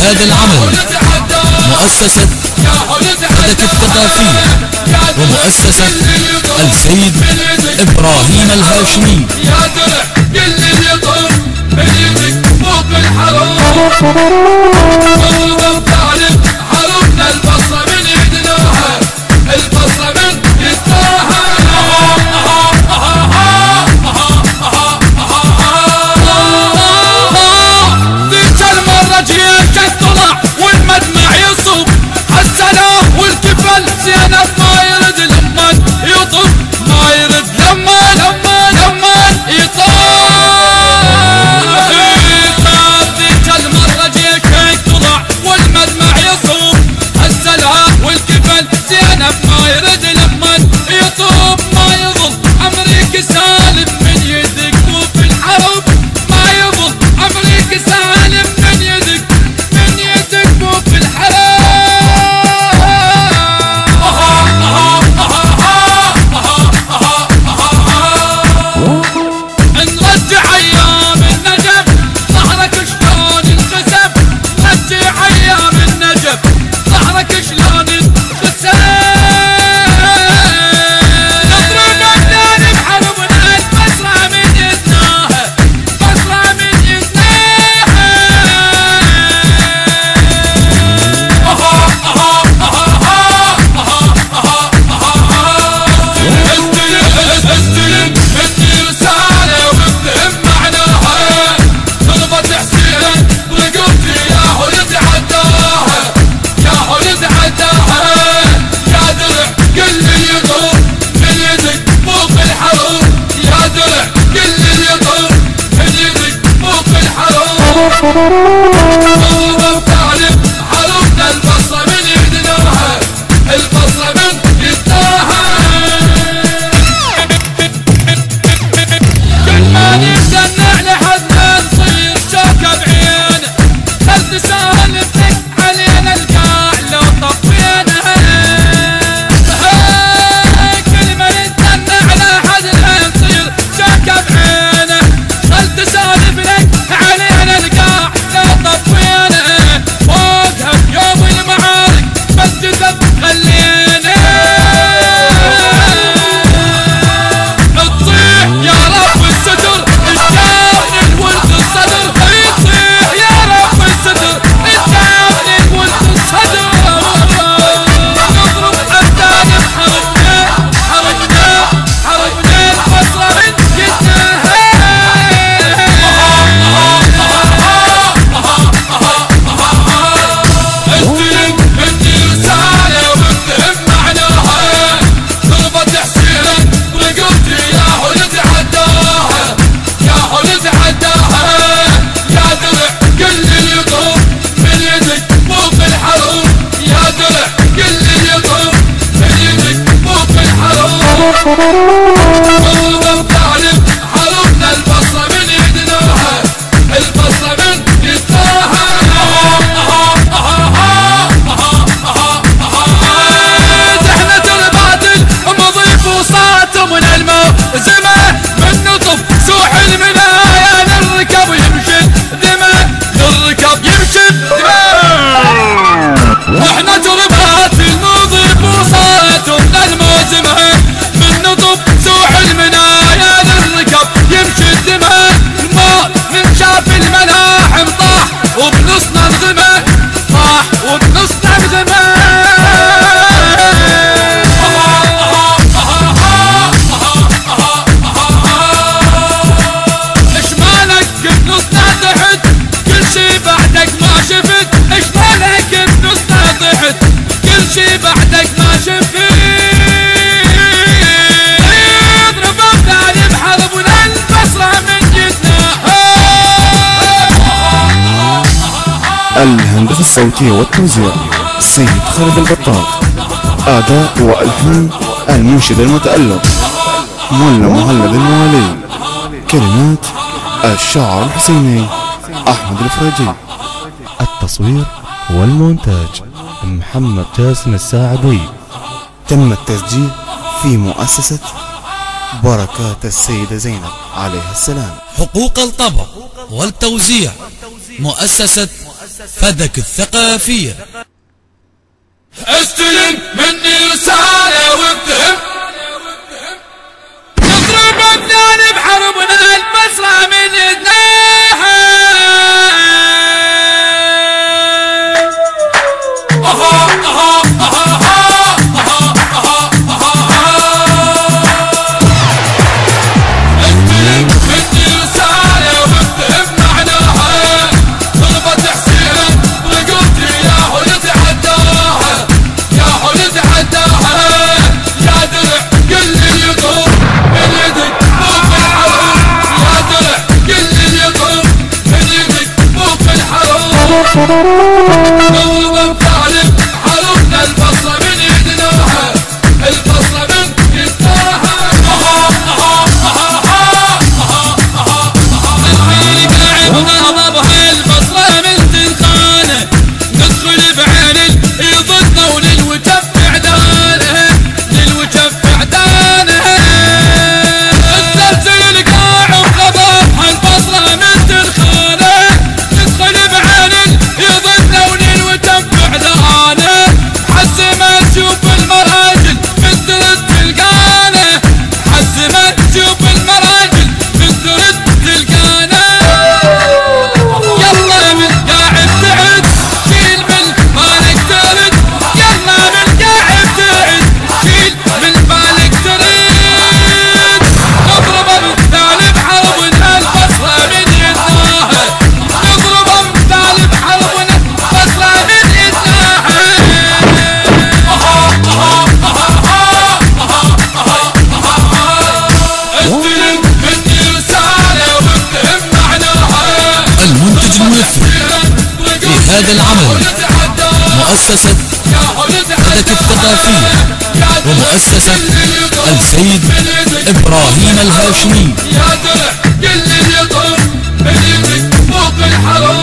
هذا العمل مؤسسة حدث الثقافية ومؤسسة السيد إبراهيم الهاشمي. يا درع كل اللي يطر بيدك فوق الحرم والله بتعرف حرمنا البصرة من يدناها البصرة من يدناها ذيك المرة جيتك طلع والمدمع يصب حسناه والكفل زينب ما يرد لمن يطب ما يرد لمن يطب ذيك المرة جيتك طلع الصوتية والتوزيع السيد خالد البطاط. أداء وألحان المنشد المتألق مولى مهند الموالي. كلمات الشاعر الحسيني أحمد الفراجي. التصوير والمونتاج محمد جاسم الساعدي. تم التسجيل في مؤسسة بركات السيدة زينب عليها السلام. حقوق الطبع والتوزيع مؤسسة فدك الثقافية. استلم مني رسالة وابتهم، نضرب ابنان بحربنا البصرة من يدناها. نضرب بطالب حرمنا البصرة من يدناها، البصرة من يدناها. الحين قاعد غضبها البصرة من تنخانه، ندخل بعين يضدنا وللوجف عدانه، للوجف عدانه. الزلزل قاع وغضبها البصرة من تنخانه، ندخل بعين يضدنا وللوجف عدانه. حز ما تشوف المراجل من ترد تلقانه، حز ما تشوف المراجل من ترد تلقانه. يلا من قاعد تعد شيل من بالك ترد، يلا من قاعد تعد شيل من بالك ترد. نضرب امثال بحربنا البصرة من يدناها، نضرب امثال بحربنا البصرة من يدناها. استلم مني رسالة وابتهم معناها. المنتج المنفذ في هذا العمل مؤسسة فدك الثقافية ومؤسسة السيد إبراهيم الهاشمي. يا درع كل اللي يطر من يدك فوق الحرام.